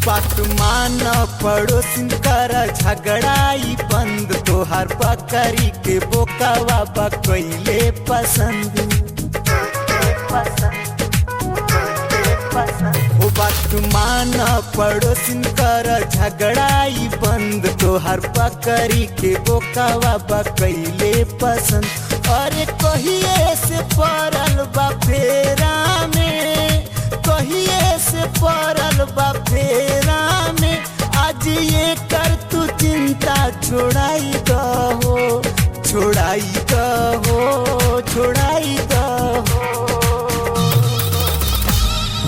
बात मान पड़ोसिन कर झगड़ाई बंद, तोहार बकरी के बोकावा बकैले पसंद। हो बात मान पड़ोसिन कर झगड़ाई बंद, तोहार बकरी के बोकावा बकैले पसंद। अरे कहिए से पड़ल बा फेरा में, कहिए से पड़ल बा फेरा में, आज ये कर तू चिंता छोड़ाई दहो, छोड़ाई दहो, छोड़ाई दहो।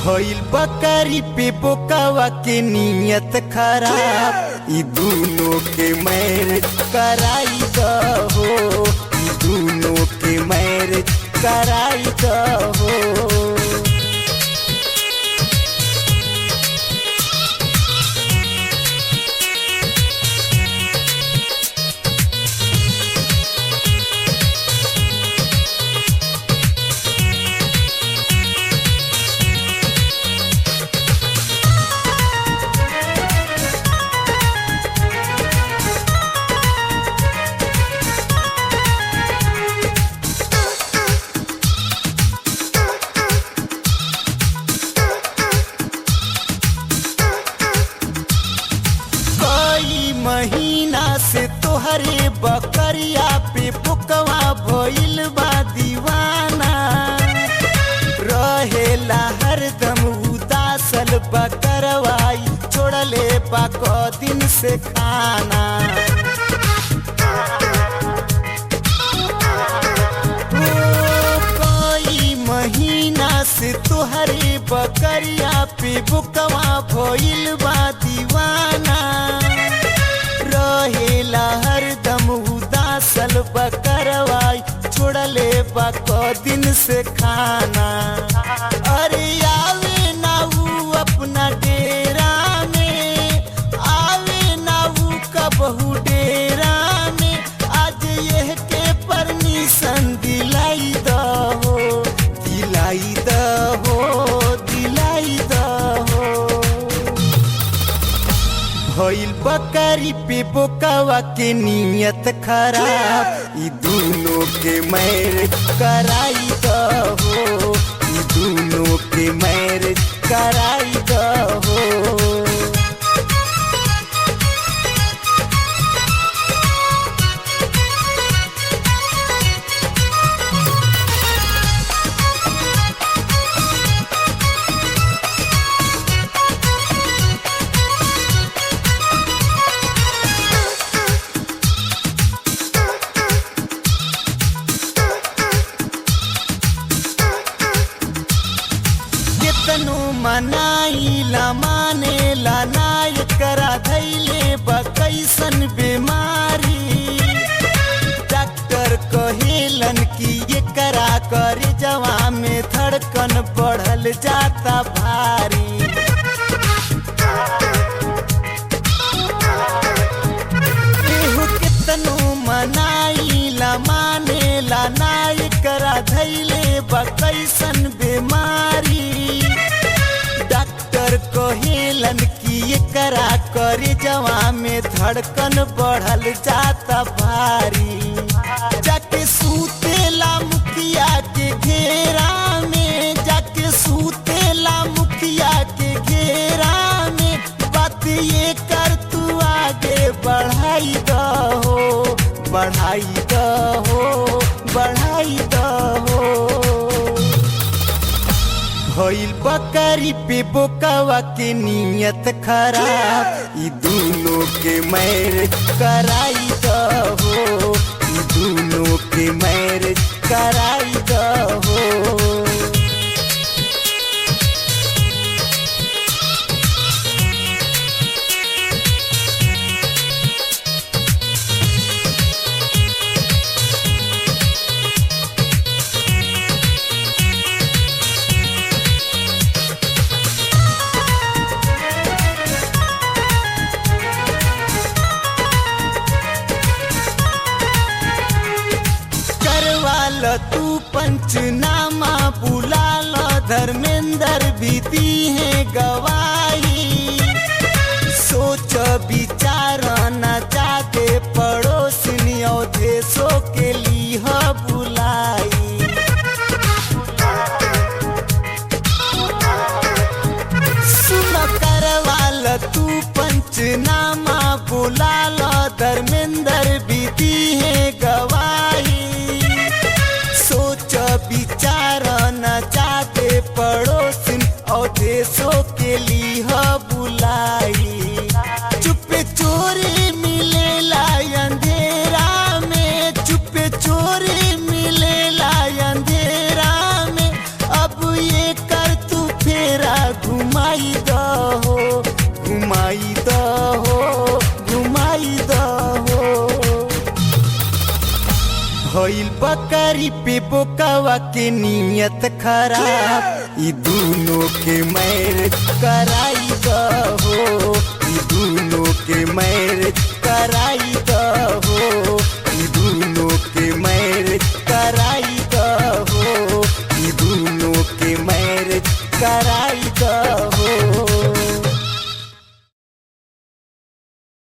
भइल बकरी पे बोकावा के नियत खराब, ई दोनों के मैरिज कराई दहो, ई दोनों के मैरिज कराई दहो। महीना से तोहरे बकरिया पे पुकवा भइल बा दीवाना, रहेला हरदम उदासल बकरवाई, छोड़ले बा क दिन से खाना। कोई महीना से तोहरे बकरिया पे पुकवा भइल बा दीवाना, रहेला हरदम उदासल बकरवाई, छोड़ले बा क दिन से खाना। अरे आवे ना ऊ अपना डेरा में, आवे ना ऊ कबहू डेरा में, आज यह के परमिशन दिलाई दहो, दिलाई दहो, दिलाई दहो। भइल बकरी पे बोकावा के नियत खराब, ई दोनों के मैरिज कराई दहो, ई दोनों के मैरिज कराई दहो। तनु मनाइला मानेला नाय करा धैले बकैसन बीमारी, डॉक्टर कहेलन कि ये करा कर जवा में धड़कन बढ़ल जाता भारी। एहू के तनु मनाइला मानेला नाय करा धैले बकैसन बीमारी, डॉक्टर कहेलन कि ये करा कर जवा में धड़कन बढ़ल जाता भारी। जाके सूतेला मुखिया के घेरा में, जाके सूतेला मुखिया के घेरा में, बात ये कर तू आगे बढ़ाई दहो, बढ़ाई दहो, बढ़ाई दहो। भइल बकरी पे बोकावा के नियत खराब, ई दोनों के मैरिज कराई दहो, ई दोनों के मैरिज कराई दहो। तू पंचनामा बुला लो, धर्मेंद्र भी दी है गवाही, के लीह बुलाई। चुपे चोरी मिलेला अंधेरा में, चुपे चोरी मिलेला अंधेरा में। अब ये कर तू फेरा घुमाई दहो, घुमाई दहो, घुमाई दहो। भइल बकरी पे बोकावा के नियत खराब, ई दोनों के मैर कराई